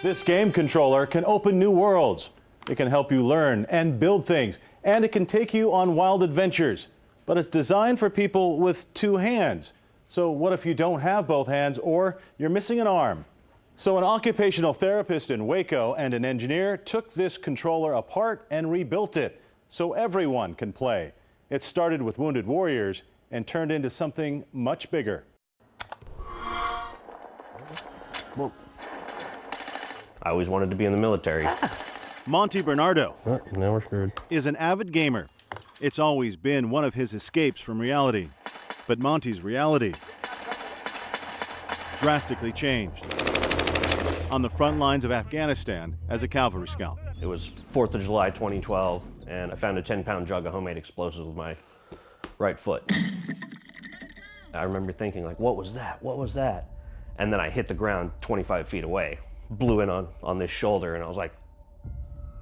This game controller can open new worlds. It can help you learn and build things, and it can take you on wild adventures. But it's designed for people with two hands. So what if you don't have both hands or you're missing an arm? So an occupational therapist in Waco and an engineer took this controller apart and rebuilt it so everyone can play. It started with wounded warriors and turned into something much bigger. Well, I always wanted to be in the military. Monty Bernardo Now we're screwed. is an avid gamer. It's always been one of his escapes from reality. But Monty's reality drastically changed on the front lines of Afghanistan as a cavalry scout. It was 4th of July 2012, and I found a 10-pound jug of homemade explosives with my right foot. I remember thinking, like, what was that? What was that? And then I hit the ground 25 feet away, blew in on this shoulder, and I was like,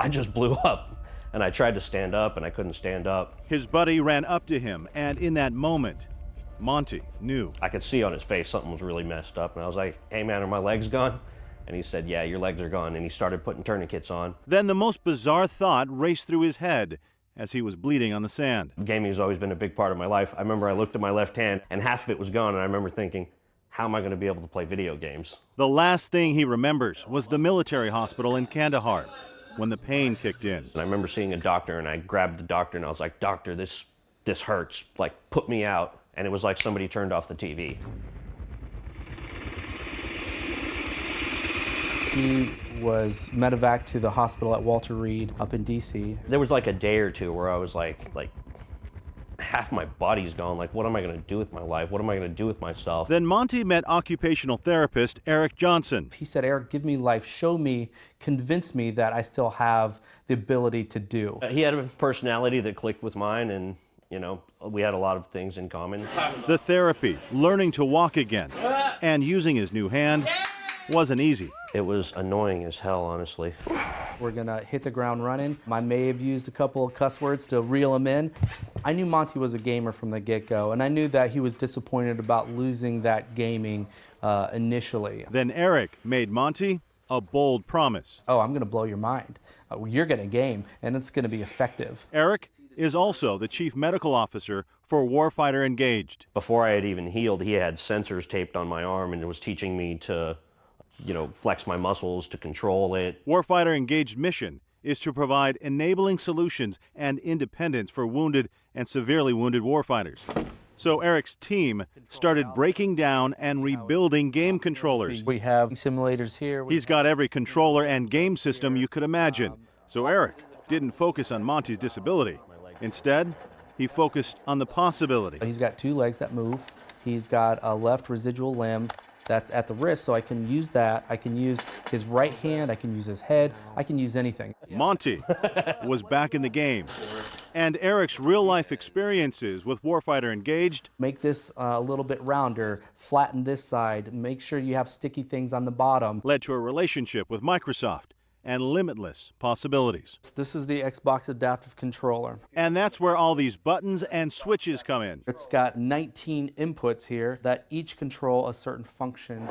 I just blew up. And I tried to stand up, and I couldn't stand up. His buddy ran up to him, and in that moment, Monty knew. I could see on his face something was really messed up, and I was like, hey man, are my legs gone? And he said, yeah, your legs are gone. And he started putting tourniquets on. Then the most bizarre thought raced through his head as he was bleeding on the sand. Gaming has always been a big part of my life. I remember I looked at my left hand, and half of it was gone, and I remember thinking, how am I going to be able to play video games? The last thing he remembers was the military hospital in Kandahar when the pain kicked in. And I remember seeing a doctor, and I grabbed the doctor, and I was like, doctor, this hurts. Like, put me out. And it was like somebody turned off the TV. He was medevac to the hospital at Walter Reed up in DC. There was like a day or two where I was like half my body's gone. Like, what am I going to do with my life? What am I going to do with myself? Then Monty met occupational therapist Eric Johnson. He said, Eric, give me life, show me, convince me that I still have the ability to do. He had a personality that clicked with mine, and you know, we had a lot of things in common. The therapy, learning to walk again, and using his new hand wasn't easy. It was annoying as hell, honestly. We're gonna hit the ground running. I may have used a couple of cuss words to reel him in. I knew Monty was a gamer from the get-go, and I knew that he was disappointed about losing that gaming initially. Then Eric made Monty a bold promise. Oh, I'm gonna blow your mind. You're gonna game, and it's gonna be effective. Eric is also the chief medical officer for Warfighter Engaged. Before I had even healed, he had sensors taped on my arm and was teaching me to, you know, flex my muscles, to control it. Warfighter Engaged mission is to provide enabling solutions and independence for wounded and severely wounded warfighters. So Eric's team started breaking down and rebuilding game controllers. We have simulators here. He's got every controller and game system you could imagine. So Eric didn't focus on Monty's disability. Instead, he focused on the possibility. He's got two legs that move. He's got a left residual limb that's at the wrist, so I can use that. I can use his right hand, I can use his head, I can use anything. Monty was back in the game. And Eric's real-life experiences with Warfighter Engaged Make this a little bit rounder, flatten this side, make sure you have sticky things on the bottom. led to a relationship with Microsoft and limitless possibilities. This is the Xbox Adaptive Controller. And that's where all these buttons and switches come in. It's got 19 inputs here that each control a certain function.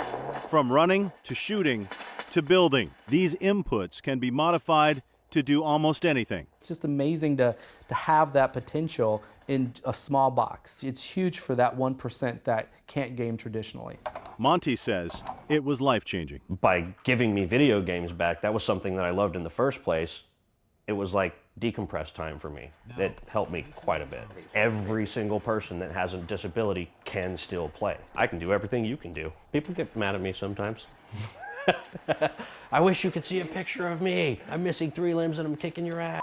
From running to shooting to building, these inputs can be modified to do almost anything. It's just amazing to have that potential in a small box. It's huge for that 1% that can't game traditionally. Monty says it was life-changing. By giving me video games back, that was something that I loved in the first place. It was like decompress time for me. It helped me quite a bit. Every single person that has a disability can still play. I can do everything you can do. People get mad at me sometimes. I wish you could see a picture of me. I'm missing 3 limbs and I'm kicking your ass.